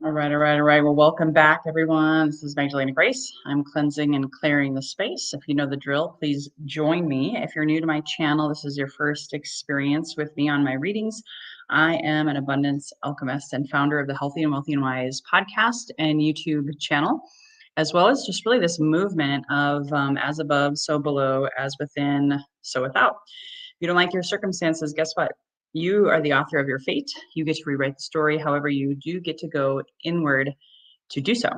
All right. Well, welcome back, everyone. This is Magdalena Grace. I'm cleansing and clearing the space. If you know the drill, please join me. If you're new to my channel, this is your first experience with me on my readings. I am an abundance alchemist and founder of the Healthy and Wealthy and Wise podcast and YouTube channel, as well as just really this movement of as above, so below, as within, so without. If you don't like your circumstances, guess what? You are the author of your fate. You get to rewrite the story. However, you do get to go inward to do so.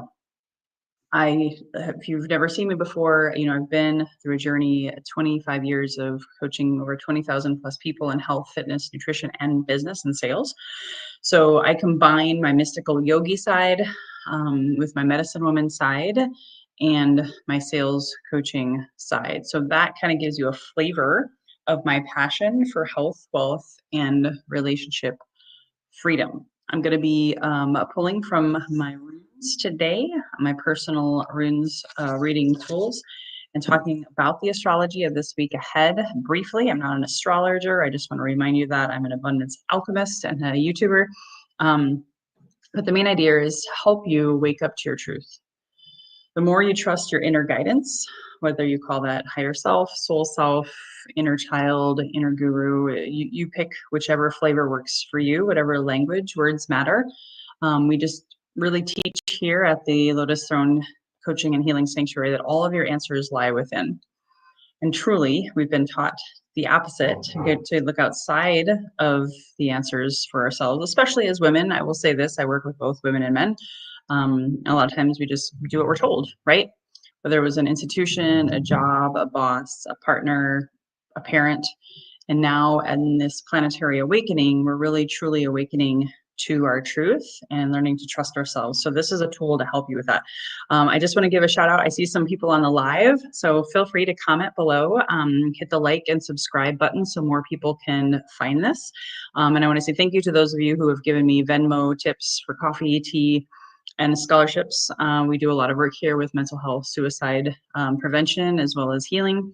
If you've never seen me before, I've been through a journey, 25 years of coaching over 20,000 plus people in health, fitness, nutrition, and business and sales. So I combine my mystical yogi side with my medicine woman side and my sales coaching side. So that kind of gives you a flavor of my passion for health, wealth, and relationship freedom. I'm going to be pulling from my runes today, my personal runes reading tools, and talking about the astrology of this week ahead briefly. I'm not an astrologer. I just want to remind you that I'm an abundance alchemist and a YouTuber. But the main idea is to help you wake up to your truth. The more you trust your inner guidance, whether you call that higher self, soul self, inner child, inner guru, you pick whichever flavor works for you, whatever language, words matter. We just really teach here at the Lotus Throne Coaching and Healing Sanctuary that all of your answers lie within. And truly, we've been taught the opposite, to look outside of the answers for ourselves, especially as women. I will say this, I work with both women and men. A lot of times we just do what we're told, right? Whether it was an institution, a job, a boss, a partner, a parent. And now in this planetary awakening, we're really truly awakening to our truth and learning to trust ourselves. So this is a tool to help you with that. I just want to give a shout out. I see some people on the live, so feel free to comment below, hit the like and subscribe button so more people can find this. And I want to say thank you to those of you who have given me Venmo tips for coffee, tea, and scholarships. We do a lot of work here with mental health, suicide prevention, as well as healing,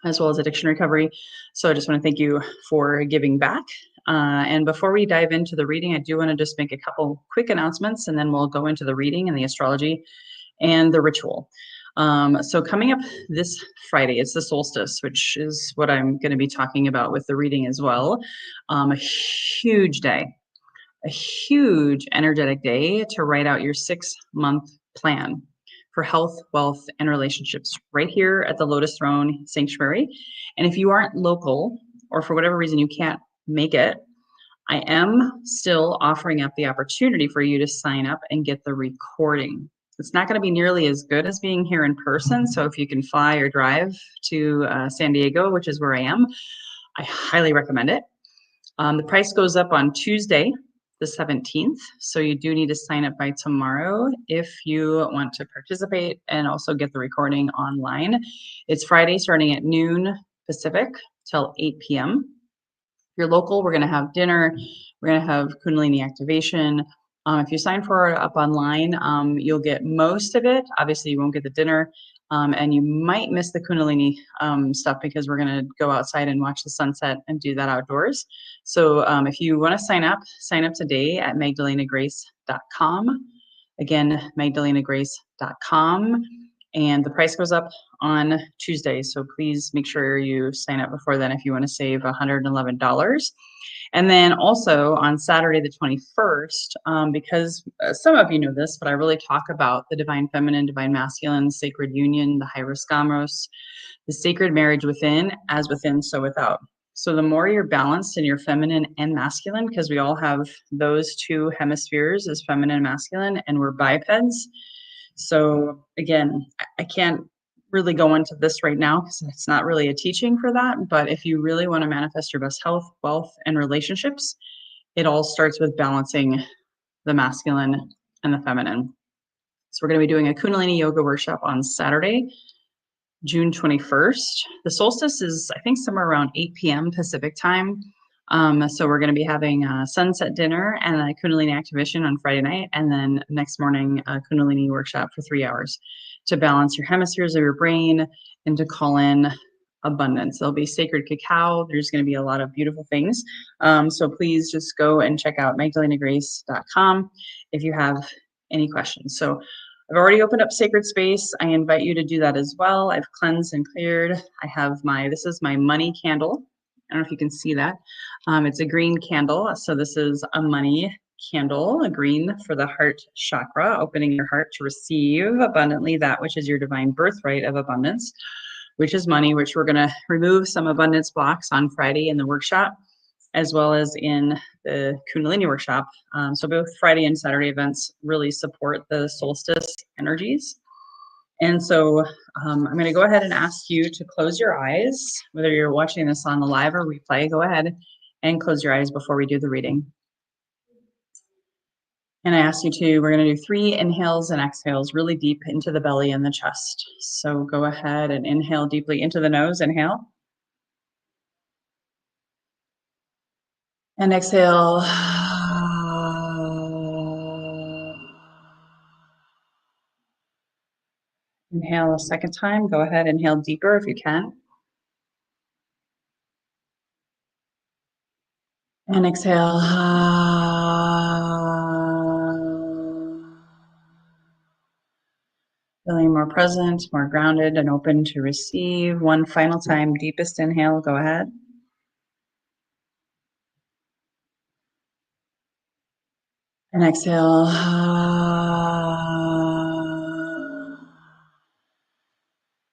as well as addiction recovery. So I just want to thank you for giving back. And before we dive into the reading, I do want to just make a couple quick announcements, and then we'll go into the reading and the astrology and the ritual. So coming up this Friday, it's the solstice, which is what I'm going to be talking about with the reading as well. A huge day. A huge energetic day to write out your 6-month plan for health, wealth, and relationships right here at the Lotus Throne Sanctuary. And if you aren't local, or for whatever reason you can't make it, I am still offering up the opportunity for you to sign up and get the recording. It's not going to be nearly as good as being here in person. So if you can fly or drive to San Diego, which is where I am, I highly recommend it. The price goes up on Tuesday, the 17th. So you do need to sign up by tomorrow if you want to participate and also get the recording online. It's Friday starting at noon Pacific till 8 p.m. If you're local, we're going to have dinner. We're going to have Kundalini activation. If you sign for it up online, you'll get most of it. Obviously, you won't get the dinner. And you might miss the Kundalini stuff because we're going to go outside and watch the sunset and do that outdoors. So if you want to sign up today at magdalenagrace.com. Again, magdalenagrace.com. And the price goes up on Tuesday. So please make sure you sign up before then if you want to save $111. And then also on Saturday, the 21st, because some of you know this, but I really talk about the divine feminine, divine masculine, sacred union, the hieros gamos, the sacred marriage within, as within, so without. So the more you're balanced in your feminine and masculine, because we all have those two hemispheres as feminine and masculine, and we're bipeds. So again, I can't really go into this right now because it's not really a teaching for that. But if you really want to manifest your best health, wealth, and relationships, it all starts with balancing the masculine and the feminine. So we're going to be doing a Kundalini yoga workshop on Saturday, June 21st. The solstice is, I think, somewhere around 8 p.m. Pacific time. So we're going to be having a sunset dinner and a Kundalini activation on Friday night, and then next morning a Kundalini workshop for 3 hours to balance your hemispheres of your brain and to call in abundance. There'll be sacred cacao. There's going to be a lot of beautiful things. So please just go and check out magdalenagrace.com if you have any questions. So I've already opened up sacred space. I invite you to do that as well. I've cleansed and cleared. I have this is my money candle. I don't know if you can see that. It's a green candle. So this is a money candle, a green for the heart chakra, opening your heart to receive abundantly that which is your divine birthright of abundance, which is money, which we're going to remove some abundance blocks on Friday in the workshop, as well as in the Kundalini workshop. So both Friday and Saturday events really support the solstice energies. And so I'm going to go ahead and ask you to close your eyes, whether you're watching this on the live or replay, go ahead and close your eyes before we do the reading. And I ask you we're going to do 3 inhales and exhales really deep into the belly and the chest. So go ahead and inhale deeply into the nose, inhale. And exhale. Inhale a second time. Go ahead, inhale deeper if you can. And exhale. Feeling more present, more grounded, and open to receive. One final time, deepest inhale, go ahead. And exhale.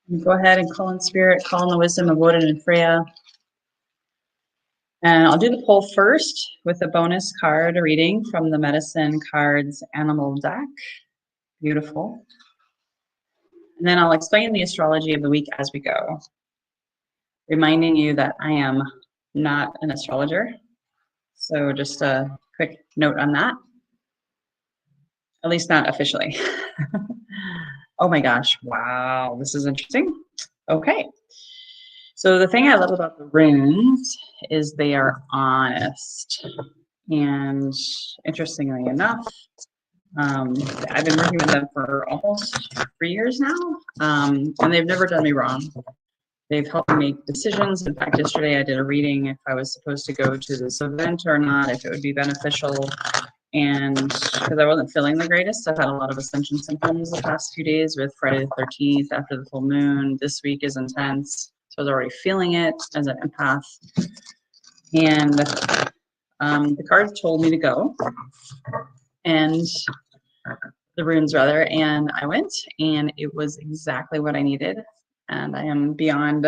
And go ahead and call in spirit, call in the wisdom of Odin and Freya. And I'll do the poll first with a bonus card reading from the Medicine Cards Animal deck. Beautiful. And then I'll explain the astrology of the week as we go, reminding you that I am not an astrologer. So just a quick note on that. At least not officially. Oh my gosh, wow, this is interesting. Okay. So the thing I love about the runes is they are honest. And interestingly enough, I've been working with them for almost 3 years now, and they've never done me wrong. They've helped me make decisions. In fact, yesterday I did a reading if I was supposed to go to this event or not, if it would be beneficial. And because I wasn't feeling the greatest, I've had a lot of ascension symptoms the past few days with Friday the 13th after the full moon. This week is intense. So I was already feeling it as an empath. And the cards told me to go. And the runes rather, and I went, and it was exactly what I needed, and I am beyond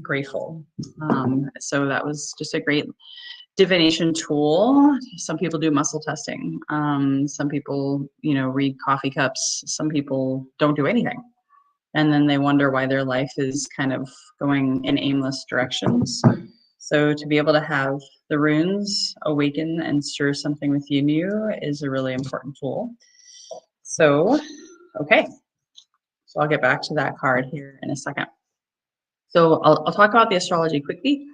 grateful. So that was just a great divination tool. Some people do muscle testing. Some people, read coffee cups. Some people don't do anything, and then they wonder why their life is kind of going in aimless directions. So to be able to have the runes awaken and stir something within you is a really important tool. So, okay, so I'll get back to that card here in a second. So I'll talk about the astrology quickly,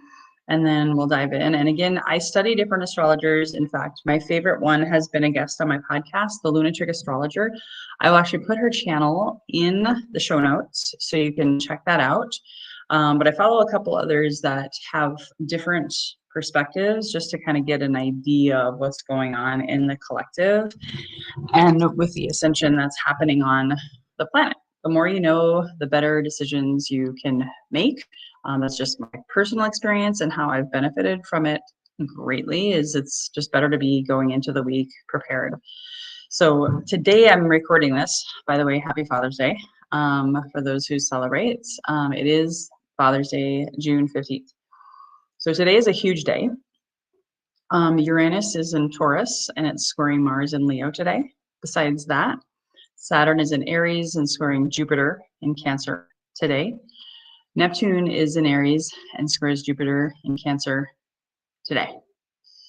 and then we'll dive in. And again, I study different astrologers. In fact, my favorite one has been a guest on my podcast, the Lunatic Astrologer. I will actually put her channel in the show notes, so you can check that out. But I follow a couple others that have different perspectives just to kind of get an idea of what's going on in the collective and with the ascension that's happening on the planet. The more you know, the better decisions you can make. That's just my personal experience and how I've benefited from it greatly. It's just better to be going into the week prepared. So today I'm recording this, by the way, happy Father's Day for those who celebrate. It is Father's Day, June 15th. So today is a huge day. Uranus is in Taurus and it's squaring Mars in Leo today. Besides that, Saturn is in Aries and squaring Jupiter in Cancer today. Neptune is in Aries and squares Jupiter in Cancer today.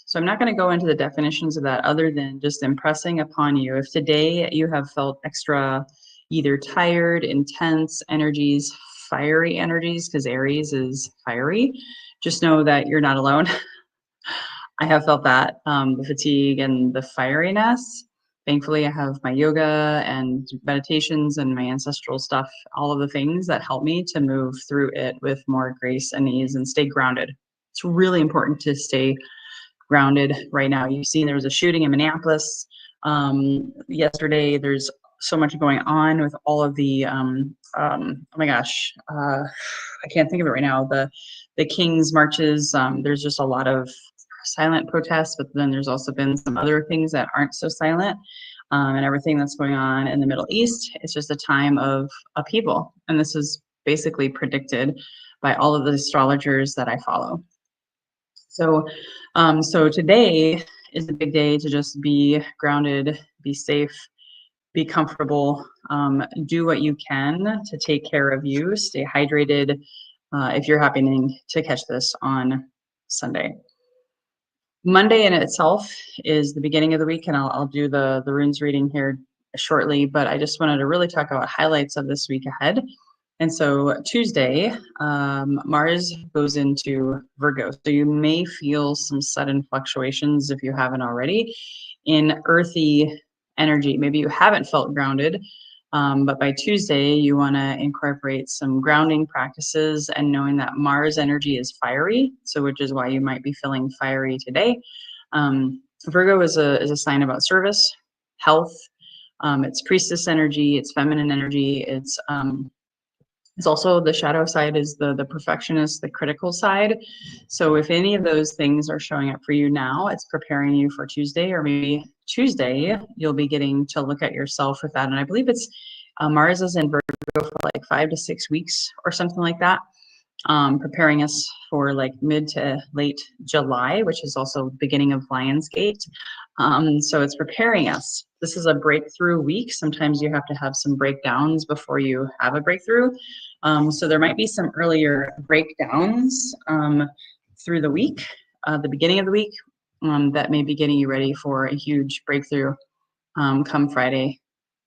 So I'm not going to go into the definitions of that other than just impressing upon you. If today you have felt extra either tired, intense energies, fiery energies, because Aries is fiery, just know that you're not alone. I have felt that, the fatigue and the fieriness. Thankfully, I have my yoga and meditations and my ancestral stuff, all of the things that help me to move through it with more grace and ease and stay grounded. It's really important to stay grounded right now. You've seen there was a shooting in Minneapolis yesterday. There's so much going on with all of the oh my gosh, I can't think of it right now. The King's marches. There's just a lot of silent protests, but then there's also been some other things that aren't so silent. And everything that's going on in the Middle East. It's just a time of upheaval, and this is basically predicted by all of the astrologers that I follow. So, so today is a big day to just be grounded, be safe, be comfortable, do what you can to take care of you, stay hydrated if you're happening to catch this on Sunday. Monday in itself is the beginning of the week, and I'll do the runes reading here shortly, but I just wanted to really talk about highlights of this week ahead. And so Tuesday, Mars goes into Virgo. So you may feel some sudden fluctuations if you haven't already in earthy energy. Maybe you haven't felt grounded, but by Tuesday, you want to incorporate some grounding practices and knowing that Mars energy is fiery. So which is why you might be feeling fiery today. Virgo is a sign about service, health. It's priestess energy. It's feminine energy. It's also the shadow side is the perfectionist, the critical side. So if any of those things are showing up for you now, it's preparing you for Tuesday, or maybe Tuesday, you'll be getting to look at yourself with that. And I believe it's Mars is in Virgo for like 5 to 6 weeks or something like that, preparing us for like mid to late July, which is also beginning of Lionsgate. So it's preparing us. This is a breakthrough week. Sometimes you have to have some breakdowns before you have a breakthrough. So there might be some earlier breakdowns through the week, the beginning of the week, that may be getting you ready for a huge breakthrough come Friday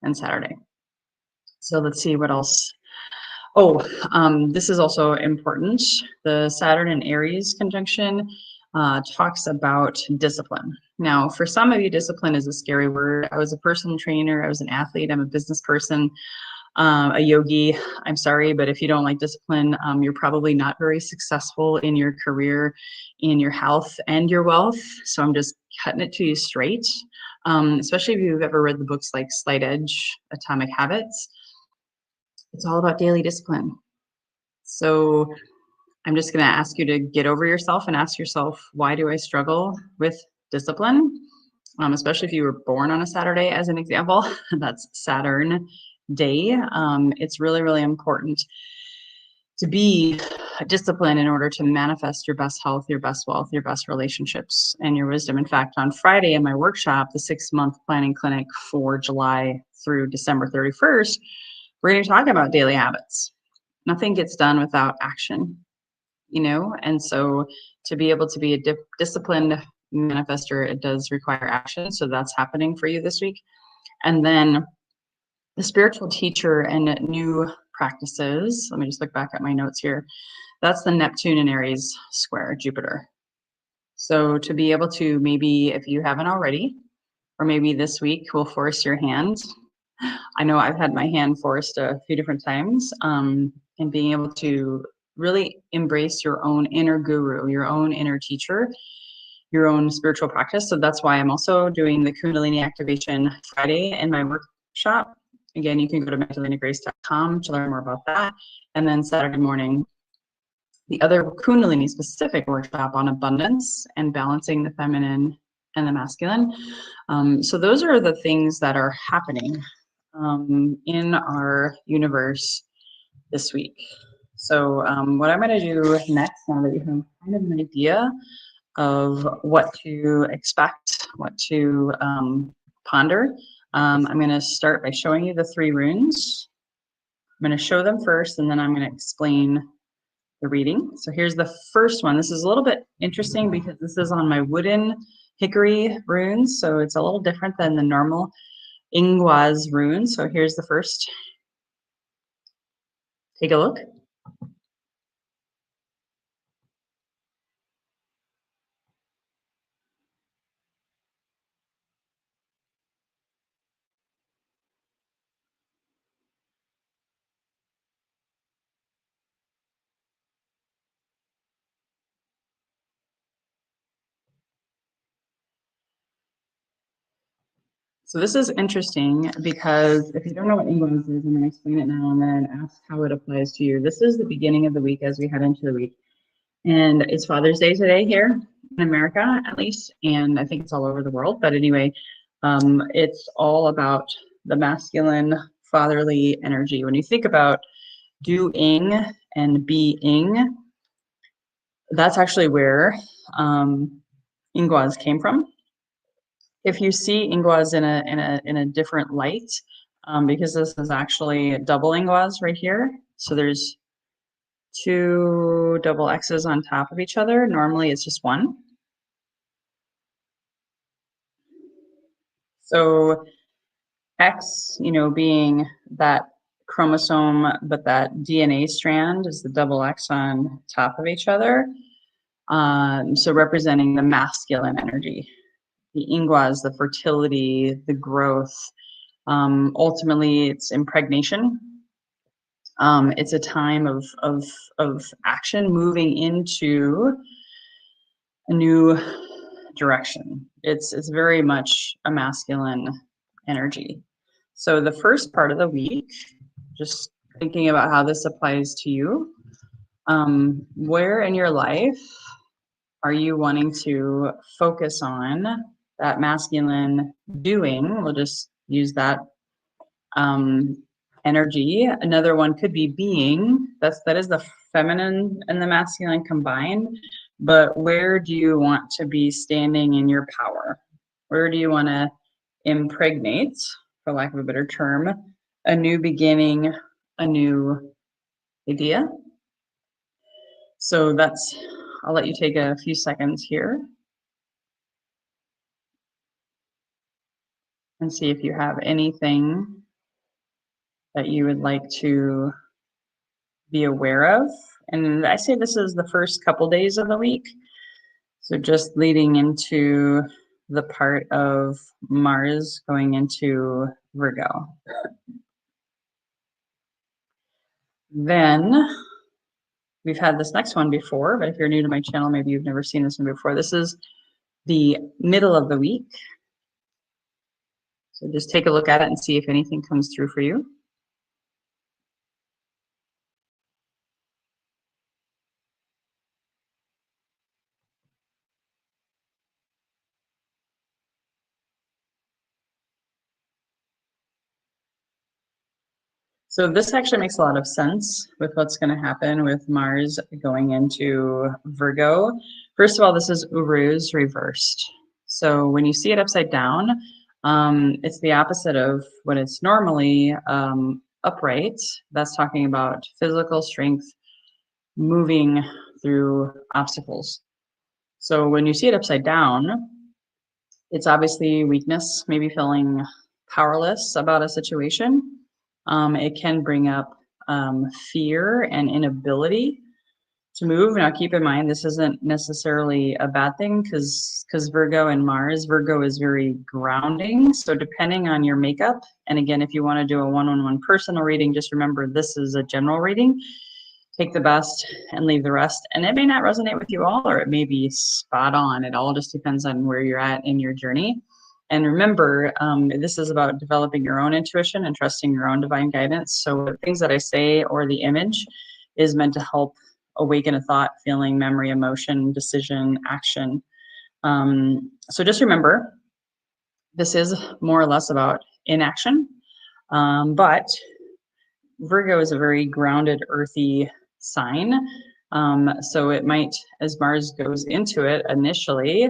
and Saturday. So let's see what else. Oh, this is also important. The Saturn and Aries conjunction talks about discipline. Now, for some of you, discipline is a scary word. I was a personal trainer. I was an athlete. I'm a business person, a yogi. I'm sorry, but if you don't like discipline, you're probably not very successful in your career, in your health, and your wealth. So I'm just cutting it to you straight, especially if you've ever read the books like Slight Edge, Atomic Habits. It's all about daily discipline. So I'm just going to ask you to get over yourself and ask yourself, why do I struggle with discipline? Especially if you were born on a Saturday, as an example, that's Saturn day. It's really, really important to be disciplined in order to manifest your best health, your best wealth, your best relationships, and your wisdom. In fact, on Friday in my workshop, the 6-month planning clinic for July through December 31st, we're going to talk about daily habits. Nothing gets done without action, you know? And so to be able to be a disciplined manifester, it does require action. So that's happening for you this week. And then the spiritual teacher and new practices. Let me just look back at my notes here. That's the Neptune and Aries square Jupiter. So to be able to, maybe if you haven't already, or maybe this week will force your hand. I know I've had my hand forced a few different times, and being able to really embrace your own inner guru, your own inner teacher, your own spiritual practice. So that's why I'm also doing the Kundalini activation Friday in my workshop. Again, you can go to magdalenagrace.com to learn more about that. And then Saturday morning, the other Kundalini specific workshop on abundance and balancing the feminine and the masculine. So those are the things that are happening in our universe this week. So what I'm going to do next, now that you have kind of an idea of what to expect, what to ponder, I'm going to start by showing you the 3 runes. I'm going to show them first, and then I'm going to explain the reading. So here's the first one. This is a little bit interesting because this is on my wooden hickory runes, so it's a little different than the normal Ingwaz rune. So here's the first. Take a look. So this is interesting because if you don't know what Ingles is, I'm going to explain it now and then ask how it applies to you. This is the beginning of the week as we head into the week. And it's Father's Day today here in America, at least. And I think it's all over the world. But anyway, it's all about the masculine fatherly energy. When you think about doing and being, that's actually where Ingwas came from. If you see Ingwas in a different light, because this is actually double Ingwas right here. So there's two double X's on top of each other. Normally it's just one. So X, being that chromosome, but that DNA strand is the double X on top of each other. So representing the masculine energy. The Ingwas, the fertility, the growth. Ultimately, it's impregnation. It's a time of action, moving into a new direction. It's very much a masculine energy. So the first part of the week, just thinking about how this applies to you, where in your life are you wanting to focus on that masculine doing? We'll just use that energy. Another one could be being. That is the feminine and the masculine combined. But where do you want to be standing in your power? Where do you want to impregnate, for lack of a better term, a new beginning, a new idea? So I'll let you take a few seconds here and see if you have anything that you would like to be aware of. And I say this is the first couple days of the week. So just leading into the part of Mars going into Virgo. Then we've had this next one before, but if you're new to my channel, maybe you've never seen this one before. This is the middle of the week. So just take a look at it and see if anything comes through for you. So this actually makes a lot of sense with what's going to happen with Mars going into Virgo. First of all, this is Uruz reversed. So when you see it upside down, it's the opposite of when it's normally upright. That's talking about physical strength, moving through obstacles. So when you see it upside down, it's obviously weakness, maybe feeling powerless about a situation. It can bring up fear and inability to move. Now, keep in mind, this isn't necessarily a bad thing because Virgo and Mars, Virgo is very grounding. So depending on your makeup, and again, if you want to do a one-on-one personal reading, just remember this is a general reading. Take the best and leave the rest. And it may not resonate with you all, or it may be spot on. It all just depends on where you're at in your journey. And remember, this is about developing your own intuition and trusting your own divine guidance. So the things that I say or the image is meant to help awaken a thought, feeling, memory, emotion, decision, action. So just remember, this is more or less about inaction, but Virgo is a very grounded, earthy sign. So it might, as Mars goes into it initially,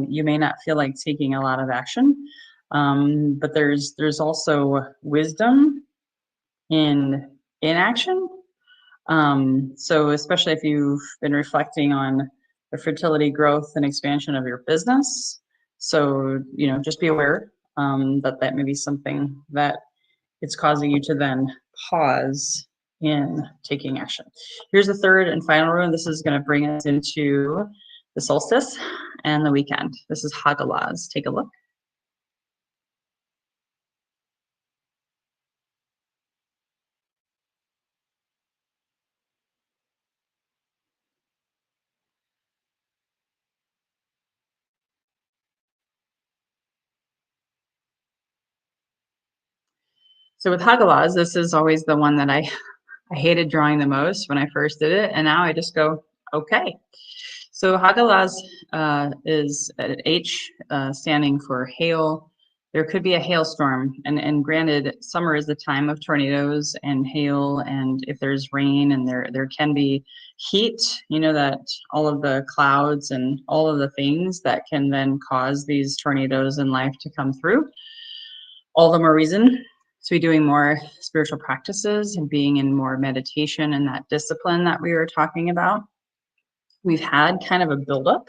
you may not feel like taking a lot of action, but there's also wisdom in inaction. So especially if you've been reflecting on the fertility, growth, and expansion of your business. So, just be aware that may be something that it's causing you to then pause in taking action. Here's the third and final rune. This is going to bring us into the solstice and the weekend. This is Hagalaz. Take a look. So with Hagalaz, this is always the one that I hated drawing the most when I first did it. And now I just go, okay. So Hagalaz is an H standing for hail. There could be a hailstorm. And granted, summer is the time of tornadoes and hail. And if there's rain and there can be heat, you know, that all of the clouds and all of the things that can then cause these tornadoes in life to come through. All the more reason to be doing more spiritual practices and being in more meditation and that discipline that we were talking about. We've had kind of a buildup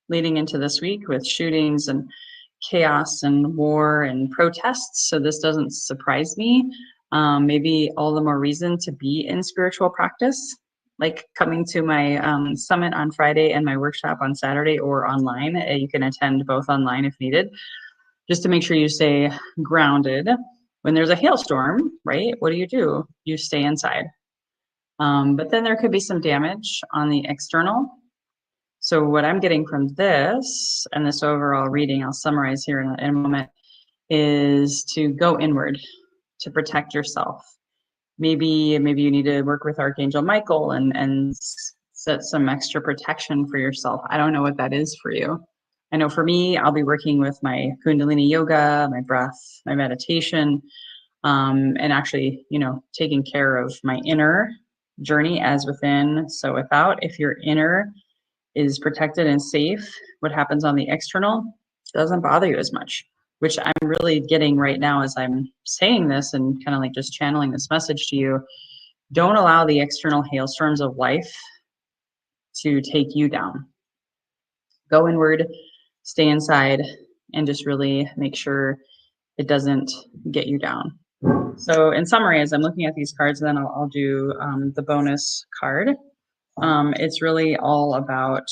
leading into this week with shootings and chaos and war and protests. So this doesn't surprise me. Maybe all the more reason to be in spiritual practice, like coming to my summit on Friday and my workshop on Saturday or online. You can attend both online if needed, just to make sure you stay grounded. When there's a hailstorm, right? What do? You stay inside. But then there could be some damage on the external. So what I'm getting from this and this overall reading, I'll summarize here in a moment, is to go inward to protect yourself. Maybe you need to work with Archangel Michael and set some extra protection for yourself. I don't know what that is for you. I know for me, I'll be working with my Kundalini yoga, my breath, my meditation, and actually, you know, taking care of my inner journey as within, so without. If your inner is protected and safe, what happens on the external doesn't bother you as much, which I'm really getting right now as I'm saying this and kind of like just channeling this message to you. Don't allow the external hailstorms of life to take you down. Go inward, stay inside, and just really make sure it doesn't get you down. So in summary, as I'm looking at these cards, then I'll do the bonus card. It's really all about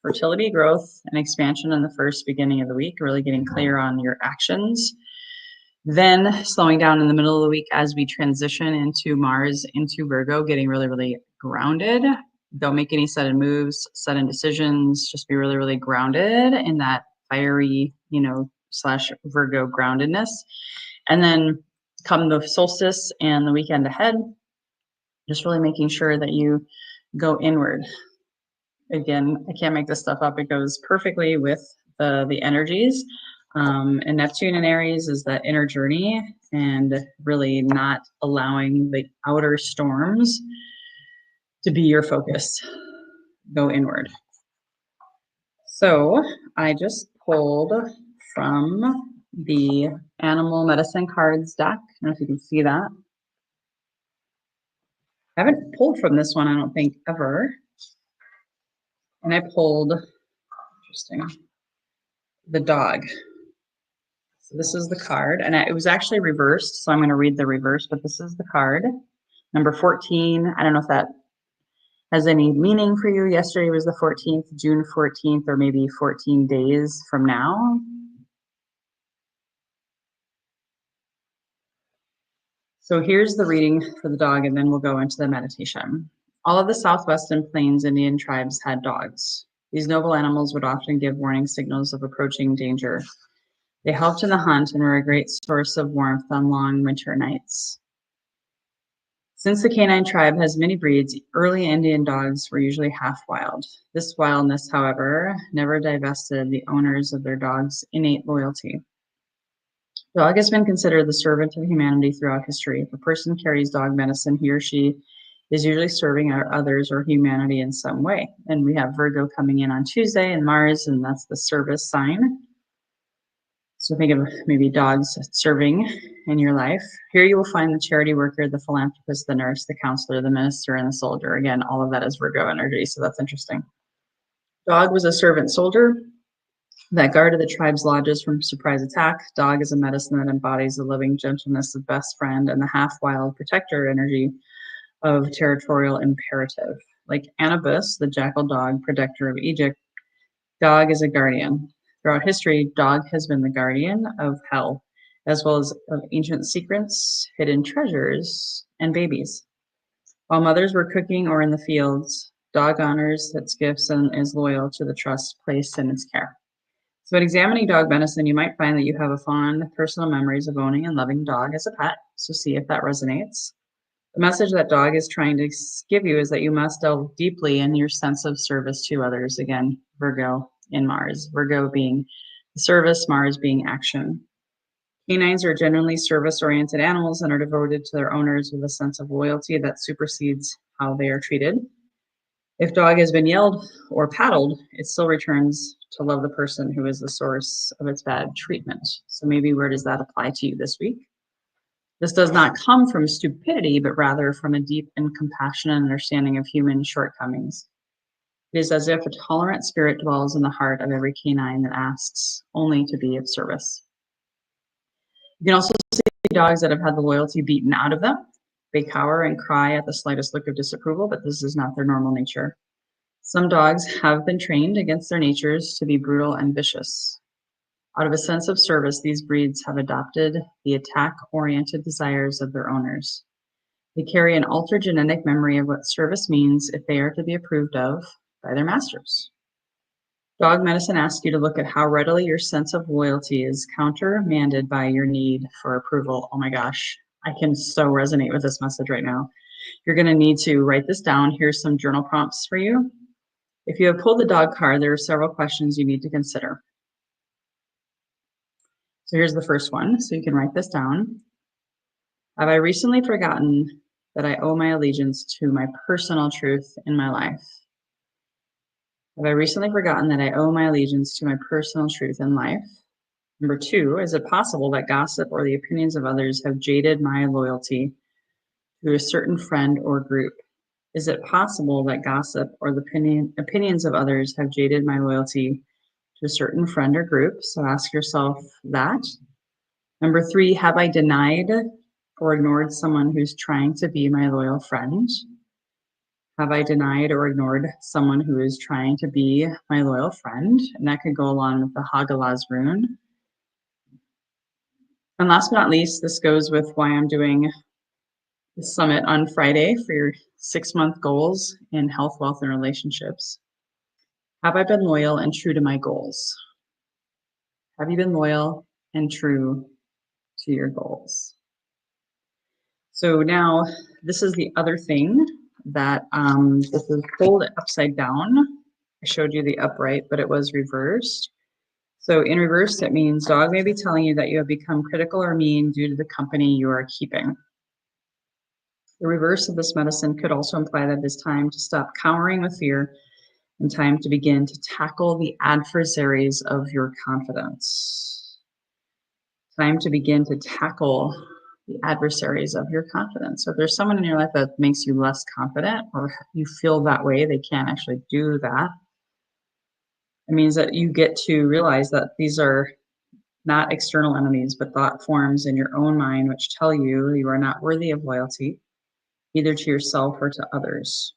fertility, growth, and expansion in the first beginning of the week, really getting clear on your actions. Then slowing down in the middle of the week as we transition into Mars, into Virgo, getting really, really grounded. Don't make any sudden moves, sudden decisions. Just be really, really grounded in that fiery, you know, / Virgo groundedness. And then come the solstice and the weekend ahead, just really making sure that you go inward. Again, I can't make this stuff up. It goes perfectly with the energies. And Neptune in Aries is that inner journey and really not allowing the outer storms to be your focus. Go inward. So I just pulled from the Animal Medicine Cards deck. I don't know if you can see that. I haven't pulled from this one, I don't think, ever. And I pulled, interesting, the dog. So this is the card, and it was actually reversed, so I'm going to read the reverse, but this is the card. Number 14, I don't know if that has any meaning for you. Yesterday was the 14th, June 14th, or maybe 14 days from now. So here's the reading for the dog, and then we'll go into the meditation. All of the Southwestern Plains Indian tribes had dogs. These noble animals would often give warning signals of approaching danger. They helped in the hunt and were a great source of warmth on long winter nights. Since the canine tribe has many breeds, early Indian dogs were usually half wild. This wildness, however, never divested the owners of their dogs' innate loyalty. The dog has been considered the servant of humanity throughout history. If a person carries dog medicine, he or she is usually serving others or humanity in some way. And we have Virgo coming in on Tuesday and Mars, and that's the service sign. So think of maybe dogs serving in your life. Here you will find the charity worker, the philanthropist, the nurse, the counselor, the minister, and the soldier. Again, all of that is Virgo energy, so that's interesting. Dog was a servant soldier that guarded the tribe's lodges from surprise attack. Dog is a medicine that embodies the loving gentleness of best friend and the half-wild protector energy of territorial imperative. Like Anubis, the jackal dog protector of Egypt, dog is a guardian. Throughout history, dog has been the guardian of hell, as well as of ancient secrets, hidden treasures, and babies. While mothers were cooking or in the fields, dog honors its gifts and is loyal to the trust placed in its care. So in examining dog medicine, you might find that you have a fond personal memories of owning and loving a dog as a pet. So see if that resonates. The message that dog is trying to give you is that you must delve deeply in your sense of service to others. Again, Virgo in Mars. Virgo being service, Mars being action. Canines are genuinely service-oriented animals and are devoted to their owners with a sense of loyalty that supersedes how they are treated. If dog has been yelled or paddled, it still returns to love the person who is the source of its bad treatment. So maybe where does that apply to you this week? This does not come from stupidity, but rather from a deep and compassionate understanding of human shortcomings. It is as if a tolerant spirit dwells in the heart of every canine that asks only to be of service. You can also see dogs that have had the loyalty beaten out of them. They cower and cry at the slightest look of disapproval, but this is not their normal nature. Some dogs have been trained against their natures to be brutal and vicious. Out of a sense of service, these breeds have adopted the attack-oriented desires of their owners. They carry an altered genetic memory of what service means if they are to be approved of by their masters. Dog medicine asks you to look at how readily your sense of loyalty is countermanded by your need for approval. Oh my gosh, I can so resonate with this message right now. You're going to need to write this down. Here's some journal prompts for you. If you have pulled the dog card, there are several questions you need to consider. So here's the first one, so you can write this down. Have I recently forgotten that I owe my allegiance to my personal truth in my life? Have I recently forgotten that I owe my allegiance to my personal truth in life? Number 2, is it possible that gossip or the opinions of others have jaded my loyalty to a certain friend or group? Is it possible that gossip or the opinions of others have jaded my loyalty to a certain friend or group? So ask yourself that. Number 3, have I denied or ignored someone who's trying to be my loyal friend? Have I denied or ignored someone who is trying to be my loyal friend? And that could go along with the Hagalaz rune. And last but not least, this goes with why I'm doing the summit on Friday for your 6-month goals in health, wealth, and relationships. Have I been loyal and true to my goals? Have you been loyal and true to your goals? So now this is the other thing that this is pulled upside down. I showed you the upright, but it was reversed. So in reverse, it means dog may be telling you that you have become critical or mean due to the company you are keeping. The reverse of this medicine could also imply that it is time to stop cowering with fear and time to begin to tackle the adversaries of your confidence. Time to begin to tackle the adversaries of your confidence. So if there's someone in your life that makes you less confident or you feel that way, they can't actually do that. It means that you get to realize that these are not external enemies, but thought forms in your own mind which tell you you are not worthy of loyalty, either to yourself or to others.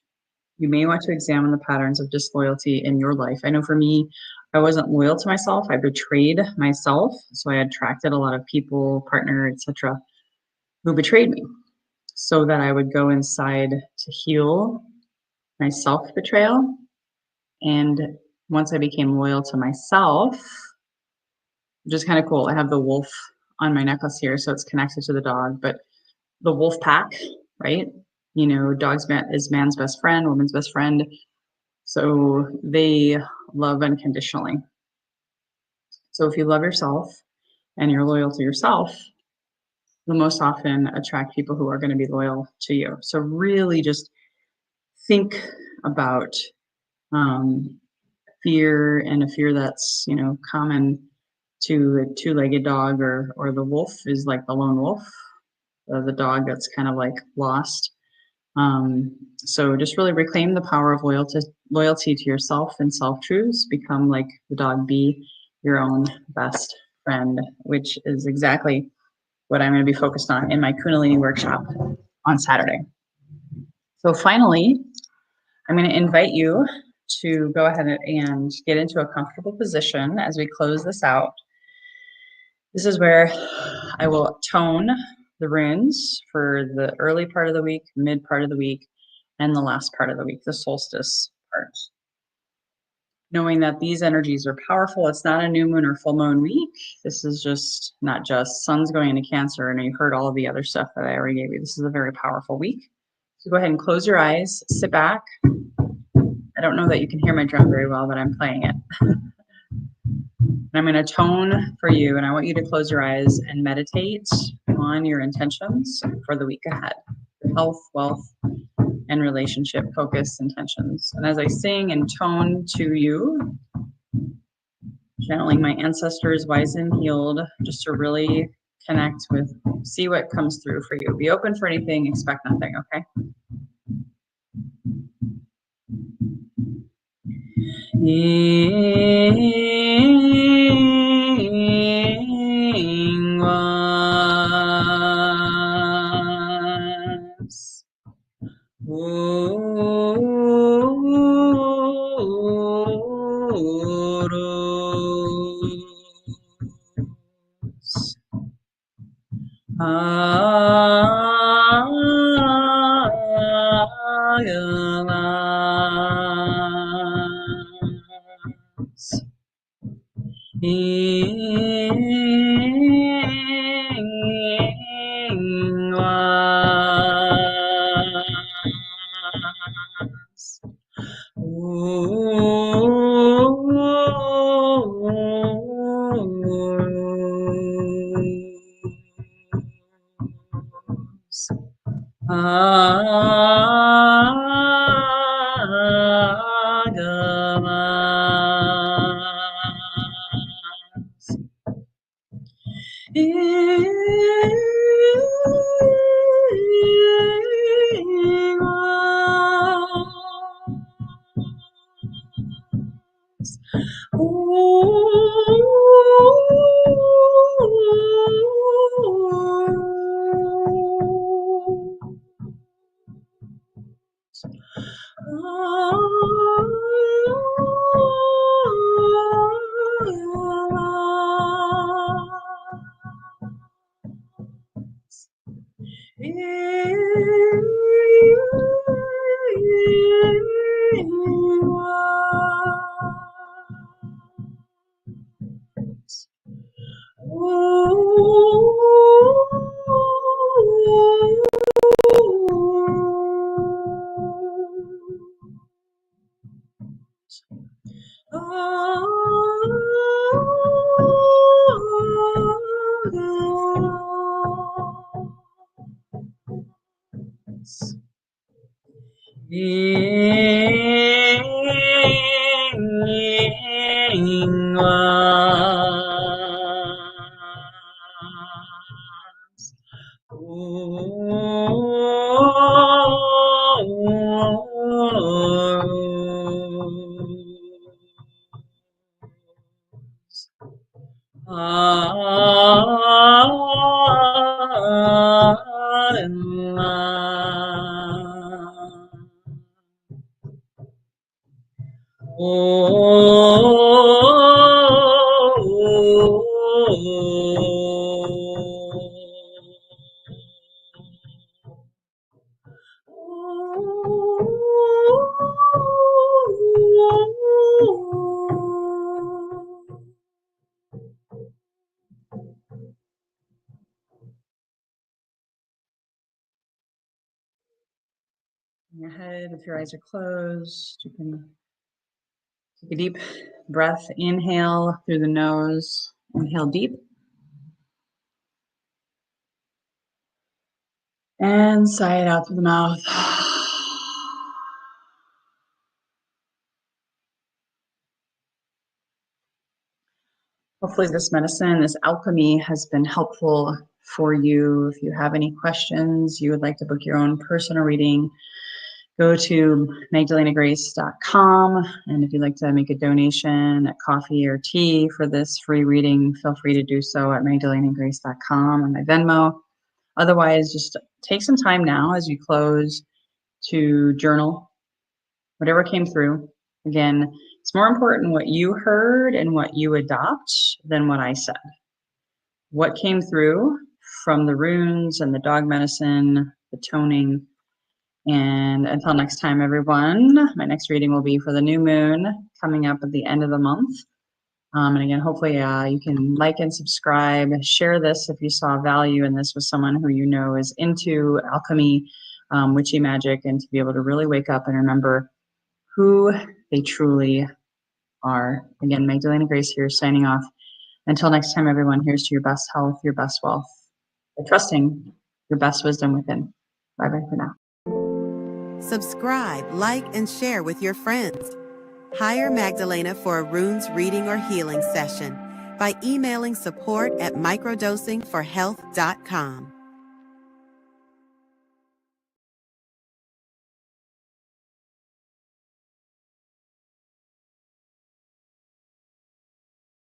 You may want to examine the patterns of disloyalty in your life. I know for me, I wasn't loyal to myself. I betrayed myself. So I attracted a lot of people, partner, etc., who betrayed me so that I would go inside to heal my self-betrayal. And once I became loyal to myself, which is kind of cool. I have the wolf on my necklace here, so it's connected to the dog, but the wolf pack, right? You know, is man's best friend, woman's best friend. So they love unconditionally. So if you love yourself and you're loyal to yourself, you'll most often attract people who are going to be loyal to you. So really just think about fear, and a fear that's, you know, common to a two-legged dog, or the wolf is like the lone wolf, the dog that's kind of like lost. So just really reclaim the power of loyalty to yourself and self-truths. Become like the dog, be your own best friend, which is exactly what I'm going to be focused on in my Kundalini workshop on Saturday. So finally, I'm going to invite you to go ahead and get into a comfortable position as we close this out. This is where I will tone the runes for the early part of the week, mid part of the week, and the last part of the week, the solstice part. knowing that these energies are powerful. It's not a new moon or full moon week. This is just not just sun's going into Cancer, and you heard all of the other stuff that I already gave you. This is a very powerful week. So go ahead and close your eyes, sit back. I don't know that you can hear my drum very well, but I'm playing it. And I'm going to tone for you, and I want you to close your eyes and meditate on your intentions for the week ahead. Your health, wealth, and relationship focus intentions. And as I sing and tone to you, channeling my ancestors, wise and healed, just to really connect with, see what comes through for you. Be open for anything, expect nothing, okay? Your head, if your eyes are closed, you can take a deep breath. Inhale through the nose. Inhale deep. And sigh it out through the mouth. Hopefully this medicine, this alchemy has been helpful for you. If you have any questions, you would like to book your own personal reading, go to magdalenagrace.com. And if you'd like to make a donation at coffee or tea for this free reading, feel free to do so at magdalenagrace.com and my Venmo. Otherwise, just take some time now as you close to journal whatever came through. Again, it's more important what you heard and what you adopt than what I said. What came through from the runes and the dog medicine, the toning, And until next time, everyone, my next reading will be for the new moon coming up at the end of the month. And again, hopefully you can like and subscribe, share this if you saw value in this with someone who you know is into alchemy, witchy magic, and to be able to really wake up and remember who they truly are. Again, Magdalena Grace here, signing off. Until next time, everyone, here's to your best health, your best wealth, by trusting your best wisdom within. Bye-bye for now. Subscribe, like, and share with your friends. Hire Magdalena for a runes reading or healing session by emailing support@microdosingforhealth.com.